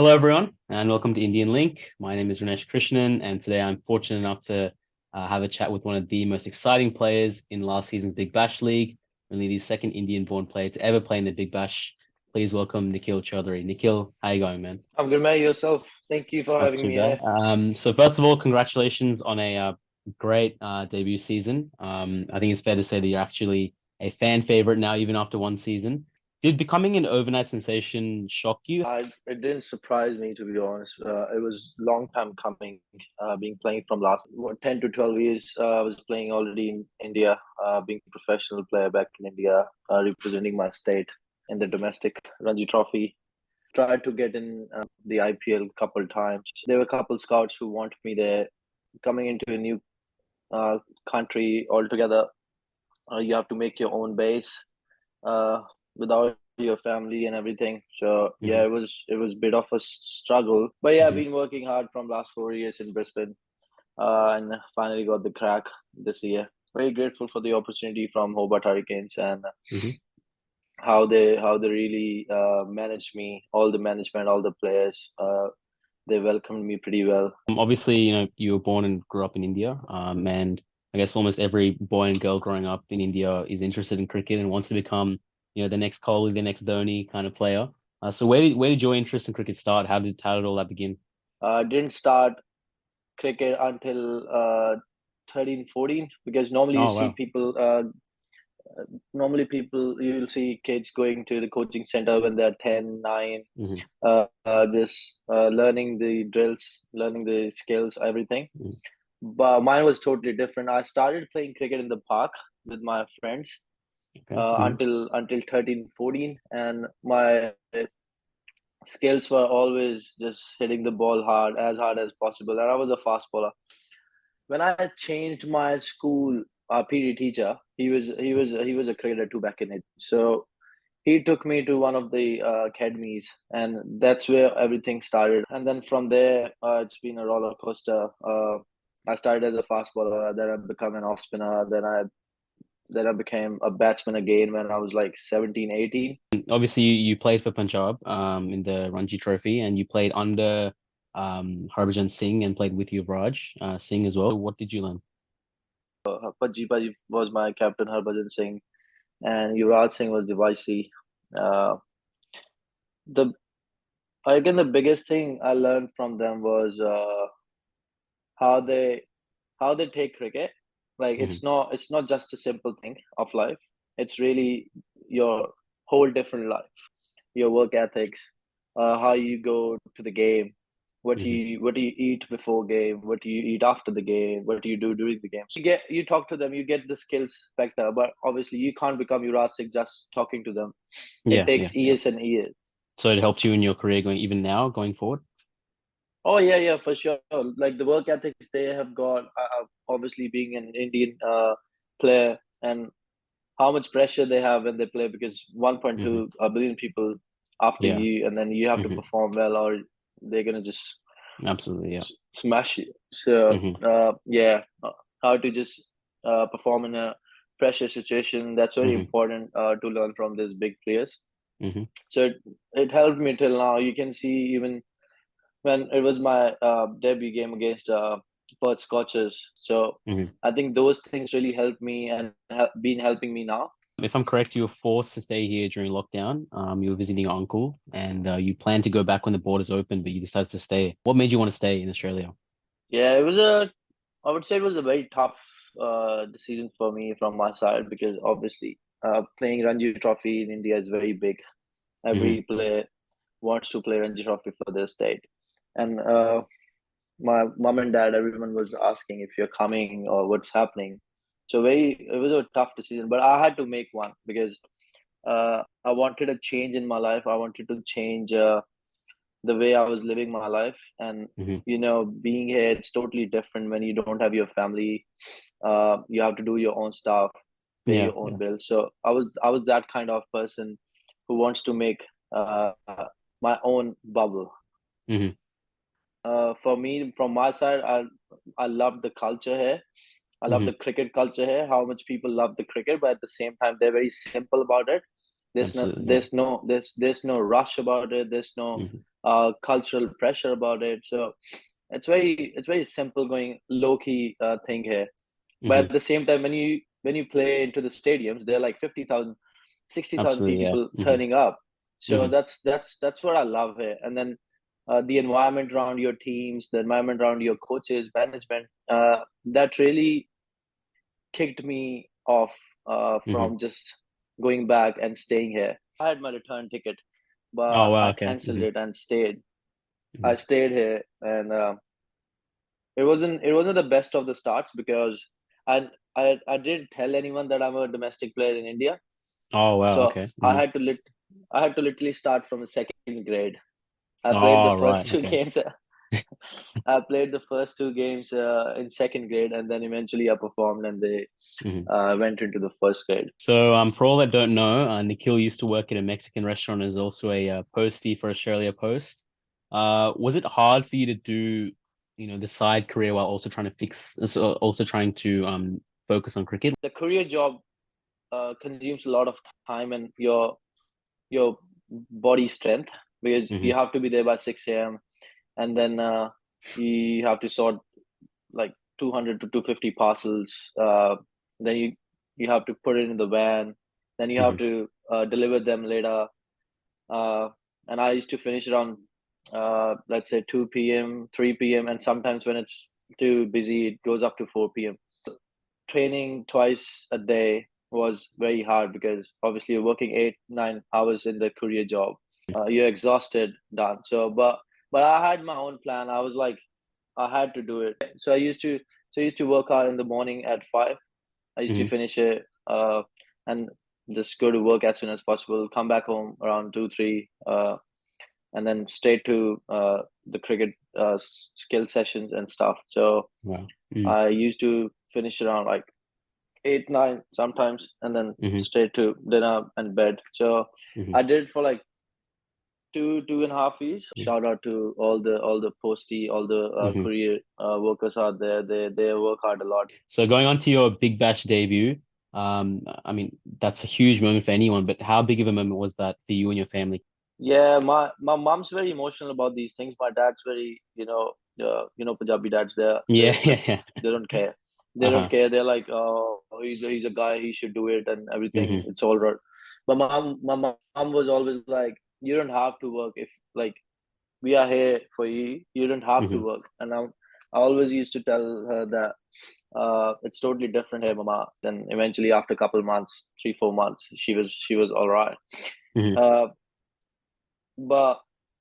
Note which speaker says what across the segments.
Speaker 1: Hello, everyone, and welcome to Indian Link. My name is Renesh Krishnan, and today I'm fortunate enough to have a chat with one of the most exciting players in last season's Big Bash League, only the second Indian-born player to ever play in the Big Bash. Please welcome Nikhil Chaudhary. Nikhil, how you going, man?
Speaker 2: I'm good, man. Yourself. Thank you for
Speaker 1: Not
Speaker 2: having
Speaker 1: too
Speaker 2: me
Speaker 1: bad.
Speaker 2: here.
Speaker 1: So first of all, congratulations on a great debut season. I think it's fair to say that you're actually a fan favorite now, even after one season. Did becoming an overnight sensation shock you?
Speaker 2: It didn't surprise me, to be honest. It was long time coming. Being playing from last 10 to 12 years. I was playing already in India, being a professional player back in India, representing my state in the domestic Ranji Trophy. Tried to get in the IPL couple times. There were a couple scouts who wanted me there. Coming into a new uh, country altogether, you have to make your own base. Without your family and everything. So yeah,
Speaker 1: Hmm.
Speaker 2: it was a bit of a struggle. But yeah, I've
Speaker 1: Hmm.
Speaker 2: been working hard from last 4 years in Brisbane, and finally got the crack this year. Very grateful for the opportunity from Hobart Hurricanes and
Speaker 1: Hmm.
Speaker 2: how they really managed me, all the management, all the players. They welcomed me pretty well.
Speaker 1: Obviously, you were born and grew up in India, and I guess almost every boy and girl growing up in India is interested in cricket and wants to become, the next Kohli, the next Dhoni kind of player. So where did your interest in cricket start? How did all that begin?
Speaker 2: Didn't start cricket until 13, 14 because
Speaker 1: Oh, wow.
Speaker 2: normally people you'll see kids going to the coaching center when they're 10, 9,
Speaker 1: Hmm.
Speaker 2: just learning the drills, learning the skills, everything.
Speaker 1: Hmm.
Speaker 2: But mine was totally different. I started playing cricket in the park with my friends
Speaker 1: Okay. Hmm.
Speaker 2: until 13, 14, and my skills were always just hitting the ball hard as possible, and I was a fast bowler. When I changed my school PE teacher, he was a cricketer too back in it. So he took me to one of the academies, and that's where everything started. And then from there, it's been a roller coaster. I started as a fast bowler, then I become an off spinner, then I became a batsman again when I was like 17, 18.
Speaker 1: Obviously, you played for Punjab in the Ranji Trophy, and you played under Harbhajan Singh and played with Yuvraj Singh as well. What did you learn?
Speaker 2: Paji was my captain, Harbhajan Singh, and Yuvraj Singh was the vice. Uh, the Again, the biggest thing I learned from them was how they how they take cricket. Like
Speaker 1: Hmm.
Speaker 2: it's not just a simple thing of life. It's really your whole different life, your work ethics, how you go to the game,
Speaker 1: Hmm.
Speaker 2: what do you eat before game, what do you eat after the game, what do you do during the game. So you talk to them, you get the skills factor, but obviously you can't become Jurassic just talking to them. It
Speaker 1: Yeah, yeah,
Speaker 2: takes
Speaker 1: yeah.
Speaker 2: years and years.
Speaker 1: So it helped you in your career going even now going forward.
Speaker 2: Oh yeah, yeah, for sure. Like the work ethics they have got, obviously being an Indian player, and how much pressure they have when they play because
Speaker 1: Hmm.
Speaker 2: 1.2 billion people after
Speaker 1: Yeah.
Speaker 2: you, and then you have to
Speaker 1: Hmm.
Speaker 2: perform well, or they're gonna just
Speaker 1: Absolutely. Yeah.
Speaker 2: smash you. So
Speaker 1: Hmm.
Speaker 2: yeah, how to just perform in a pressure situation. That's very
Speaker 1: Hmm.
Speaker 2: important to learn from these big players.
Speaker 1: Hmm.
Speaker 2: So it helped me till now. You can see even when it was my debut game against Perth Scorchers. So
Speaker 1: Hmm.
Speaker 2: I think those things really helped me and been helping me now.
Speaker 1: If I'm correct, you were forced to stay here during lockdown. You were visiting your uncle, and you planned to go back when the borders opened, but you decided to stay. What made you want to stay in Australia?
Speaker 2: Yeah, I would say it was a very tough decision for me from my side because obviously playing Ranji Trophy in India is very big.
Speaker 1: Hmm.
Speaker 2: Every player wants to play Ranji Trophy for their state. And my mom and dad, everyone was asking if you're coming or what's happening. So it was a tough decision, but I had to make one because I wanted a change in my life. I wanted to change the way I was living my life, and
Speaker 1: Hmm.
Speaker 2: being here, it's totally different when you don't have your family. You have to do your own stuff, pay
Speaker 1: Yeah,
Speaker 2: your own
Speaker 1: yeah.
Speaker 2: bills. So I was that kind of person who wants to make uh, my own bubble.
Speaker 1: Hmm.
Speaker 2: For me, from my side, I love the culture here. I love
Speaker 1: Hmm.
Speaker 2: the cricket culture here. How much people love the cricket, but at the same time, they're very simple about it.
Speaker 1: Absolutely. Yeah.
Speaker 2: There's no rush about it. There's no
Speaker 1: Hmm.
Speaker 2: cultural pressure about it. So it's very simple, going low key thing here. But
Speaker 1: Hmm.
Speaker 2: at the same time, when you play into the stadiums, there are like 50,000, 60,000
Speaker 1: Absolutely, yeah.
Speaker 2: people
Speaker 1: Hmm.
Speaker 2: turning up. So
Speaker 1: Hmm.
Speaker 2: that's what I love here. And then the environment around your teams, the environment around your coaches, management, that really kicked me off
Speaker 1: Hmm.
Speaker 2: from just going back and staying here. I had my return ticket,
Speaker 1: Oh
Speaker 2: but
Speaker 1: wow,
Speaker 2: I
Speaker 1: okay.
Speaker 2: canceled
Speaker 1: Hmm.
Speaker 2: it and stayed. I
Speaker 1: Hmm.
Speaker 2: stayed here, and it wasn't the best of the starts because I didn't tell anyone that I'm a domestic player in India.
Speaker 1: Oh wow,
Speaker 2: So
Speaker 1: okay.
Speaker 2: I
Speaker 1: Hmm.
Speaker 2: had to I had to literally start from a second grade. I played the
Speaker 1: Oh right,
Speaker 2: first two
Speaker 1: okay.
Speaker 2: games. I played the first two games in second grade, and then eventually I performed, and they
Speaker 1: Hmm.
Speaker 2: went into the first grade.
Speaker 1: So, for all that don't know, Nikhil used to work at a Mexican restaurant as also a postie for Australia Post. Was it hard for you to do, the side career while also trying to also trying to focus on cricket?
Speaker 2: The career job consumes a lot of time and your body strength, because
Speaker 1: Hmm.
Speaker 2: you have to be there by 6 a.m. and then you have to sort like 200 to 250 parcels. Then you have to put it in the van. Then you have
Speaker 1: Hmm.
Speaker 2: to deliver them later. Uh, and I used to finish around let's say 2 p.m., 3 p.m., and sometimes when it's too busy, it goes up to 4 p.m. Training twice a day was very hard because obviously you're working 8 9 hours in the career job. You're exhausted, done. But I had my own plan. I was like, I had to do it. So I used to work out in the morning at 5. I used to
Speaker 1: Hmm.
Speaker 2: finish it and just go to work as soon as possible. Come back home around 2 3, and then straight to the cricket skill sessions and stuff. So
Speaker 1: Wow. Mm.
Speaker 2: I used to finish around like 8 9 sometimes, and then
Speaker 1: Hmm.
Speaker 2: straight to dinner and bed. So
Speaker 1: Hmm.
Speaker 2: I did it for like 2.5 years.
Speaker 1: Yeah.
Speaker 2: Shout out to all the postie, all the
Speaker 1: Hmm.
Speaker 2: career workers out there. They work hard a lot.
Speaker 1: So going on to your Big Bash debut, that's a huge moment for anyone, but how big of a moment was that for you and your family?
Speaker 2: Yeah, my mom's very emotional about these things. My dad's very, Punjabi dads. They're
Speaker 1: Yeah,
Speaker 2: like,
Speaker 1: yeah, yeah.
Speaker 2: they don't care. They don't
Speaker 1: Uh-huh.
Speaker 2: care. They're like, oh, he's a guy. He should do it and everything.
Speaker 1: Hmm.
Speaker 2: It's all right. But my mom was always like, you don't have to work if like we are here for you. You don't have
Speaker 1: Hmm.
Speaker 2: to work. And I always used to tell her that it's totally different here, mama. Then eventually, after a couple months, 3 4 months, she was all right.
Speaker 1: Hmm.
Speaker 2: Uh, but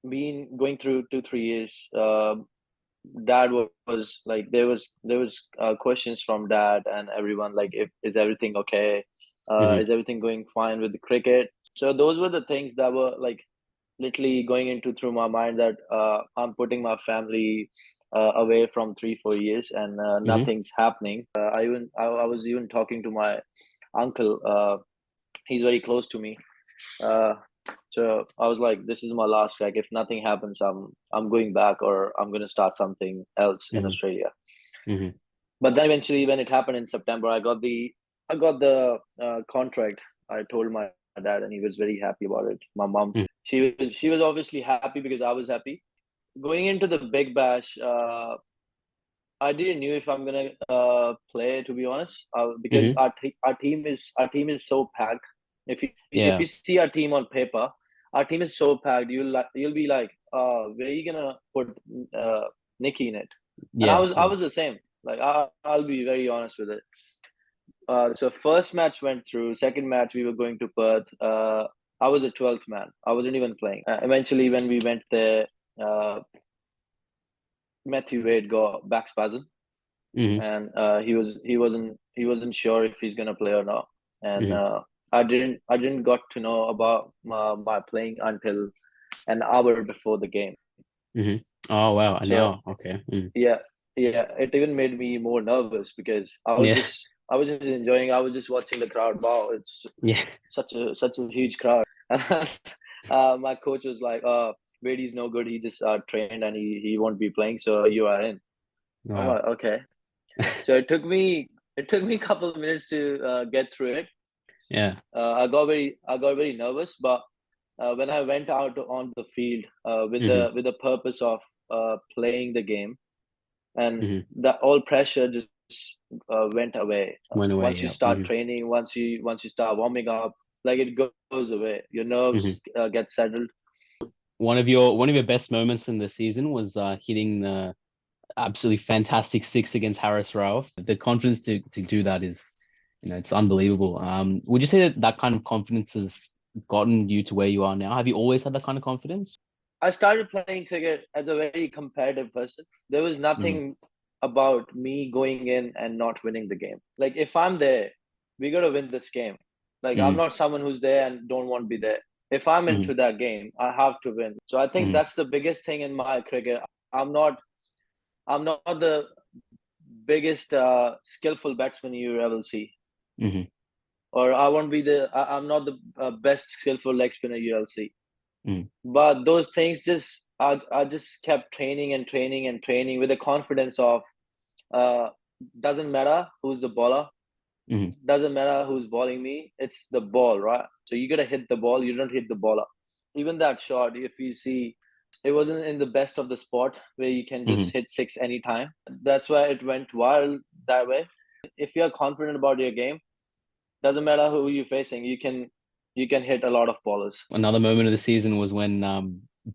Speaker 2: being going through 2 3 years, dad was like, there was questions from dad and everyone, like, if is everything okay,
Speaker 1: Hmm.
Speaker 2: is everything going fine with the cricket. So those were the things that were like literally going into through my mind, that I'm putting my family away from 3 4 years, and
Speaker 1: Hmm.
Speaker 2: nothing's happening. I was even talking to my uncle. He's very close to me. uh, so I was like, this is my last track. If nothing happens, I'm going back, or I'm going to start something else in
Speaker 1: Hmm.
Speaker 2: Australia.
Speaker 1: Hmm.
Speaker 2: But then eventually, when it happened in September, I got the contract. I told my dad, and he was very happy about it. My mom, she was obviously happy because I was happy. Going into the Big Bash, I didn't know if I'm gonna play, to be honest, because
Speaker 1: Hmm.
Speaker 2: our team is so packed. If
Speaker 1: Yeah.
Speaker 2: you see our team on paper, our team is so packed. You'll be like, where are you gonna put uh, Nikki in it? And I
Speaker 1: Yeah.
Speaker 2: was I was the same. Like, I'll be very honest with it. So first match went through. Second match we were going to Perth. I was a 12th man. I wasn't even playing. Eventually, when we went there, uh, Matthew Wade got back spasm,
Speaker 1: Hmm.
Speaker 2: and he wasn't sure if he's gonna play or not. And
Speaker 1: Hmm.
Speaker 2: I didn't got to know about my playing until an hour before the game.
Speaker 1: Hmm. Oh wow. And
Speaker 2: So
Speaker 1: now, okay. Mm.
Speaker 2: yeah, yeah, it even made me more nervous because
Speaker 1: Yeah.
Speaker 2: I was just enjoying. I was just watching the crowd. Wow, it's
Speaker 1: Yeah.
Speaker 2: such a huge crowd. My coach was like, Brady's no good. He just trained, and he won't be playing. So you are in." I'm
Speaker 1: Wow.
Speaker 2: like, okay. So it took me a couple of minutes to get through it.
Speaker 1: Yeah.
Speaker 2: I got very nervous, but when I went out on the field with the purpose of playing the game, and the all pressure just went away.
Speaker 1: Went away.
Speaker 2: Once you
Speaker 1: Yeah.
Speaker 2: start training, once you start warming up, like it goes away. Your nerves get settled.
Speaker 1: One of your best moments in the season was hitting the absolutely fantastic six against Harris Rauf. The confidence to do that is, it's unbelievable. Would you say that kind of confidence has gotten you to where you are now? Have you always had that kind of confidence?
Speaker 2: I started playing cricket as a very competitive person. There was nothing about me going in and not winning the game. Like if I'm there, we got to win this game. Like I'm not someone who's there and don't want to be there. If I'm into that game, I have to win. So I think that's the biggest thing in my cricket. I'm not the biggest skillful batsman you ever see. Or I won't be I'm not the best skillful leg spinner you'll see. But those things I just kept training and training and training with the confidence of doesn't matter who's the bowler, doesn't matter who's bowling me, it's the ball, right? So you gotta hit the ball, you don't hit the bowler. Even that shot, if you see, it wasn't in the best of the spot where you can just hit six anytime. That's why it went wild that way. If you're confident about your game, doesn't matter who you're facing, you can hit a lot of ballers.
Speaker 1: Another moment of the season was when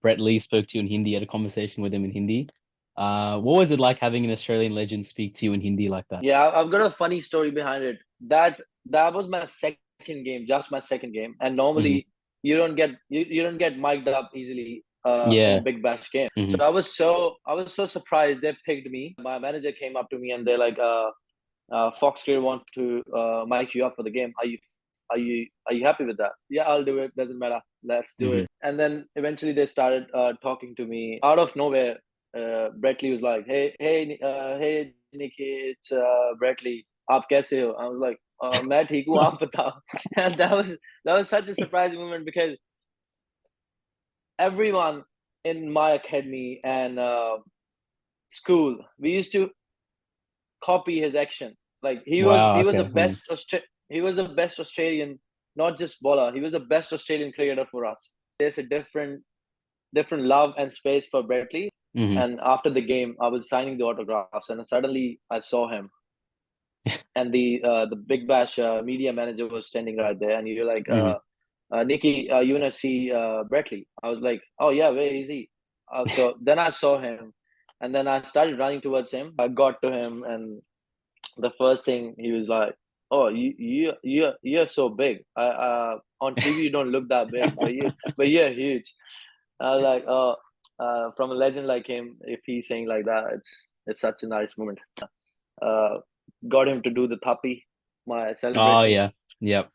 Speaker 1: Brett Lee spoke to you in Hindi, had a conversation with him in Hindi. What was it like having an Australian legend speak to you in Hindi like that?
Speaker 2: Yeah, I've got a funny story behind it. That was my second game, just my second game, and normally you don't get mic'd up easily in Big Bash game. So I was so surprised they picked me. My manager came up to me and they're like, Foxcare want to mic you up for the game. Are you happy with that? Yeah, I'll do it. Doesn't matter. Let's do it. And then eventually they started talking to me out of nowhere. Brett Lee was like, hey, Nikki, it's Brett Lee. Aap kaise ho? I was like, main theek hu, aap batao. And that was such a surprising moment because everyone in my academy and school, we used to copy his action. Like he was the best he was the best Australian, not just bowler. He was the best Australian cricketer for us. There's a different love and space for Brett Lee. And after the game, I was signing the autographs, and suddenly I saw him. And the Big Bash media manager was standing right there, and you're like, Nikki, you wanna see Brett Lee? I was like, oh yeah, where is he? So then I saw him, and then I started running towards him. I got to him, and the first thing he was like, "Oh, you're so big. On TV you don't look that big, but you're huge." I was like, "Oh, from a legend like him, if he's saying like that, it's such a nice moment." Got him to do the tapi, my celebration.
Speaker 1: Oh yeah, yep.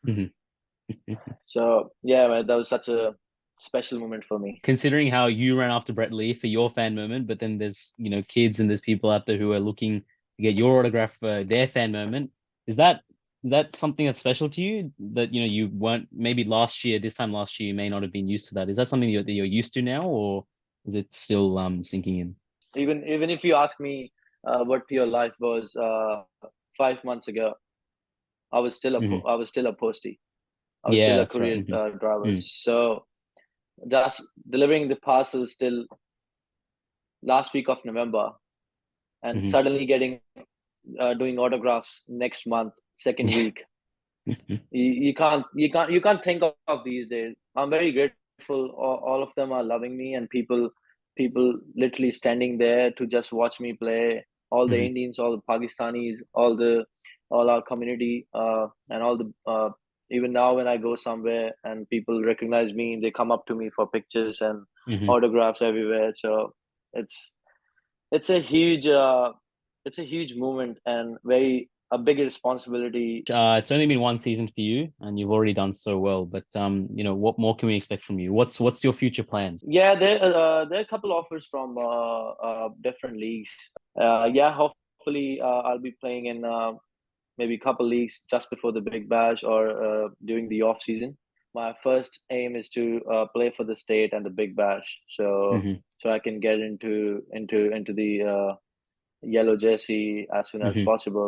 Speaker 2: So yeah, man, that was such a special moment for me.
Speaker 1: Considering how you ran after Brett Lee for your fan moment, but then there's kids and there's people out there who are looking to get your autograph for their fan moment. Is that something that's special to you that you weren't, maybe this time last year you may not have been used to that? Is that something that you're used to now, or is it still sinking in?
Speaker 2: Even if you ask me what your life was 5 months ago, I was still a postie. I was still a courier driver. So just delivering the parcel still last week of November, and suddenly getting doing autographs next month, second week. You can't think of these days. I'm very grateful. All of them are loving me, and people literally standing there to just watch me play. All the Indians, all the Pakistanis, all our community, and all the even now when I go somewhere and people recognize me, they come up to me for pictures and autographs everywhere. So it's a huge moment and a big responsibility.
Speaker 1: It's only been one season for you, and you've already done so well. But what more can we expect from you? What's your future plans?
Speaker 2: Yeah, there are a couple offers from different leagues. Hopefully I'll be playing in maybe a couple leagues just before the Big Bash or during the off season. My first aim is to play for the state and the Big Bash, so I can get into the yellow jersey as soon as possible.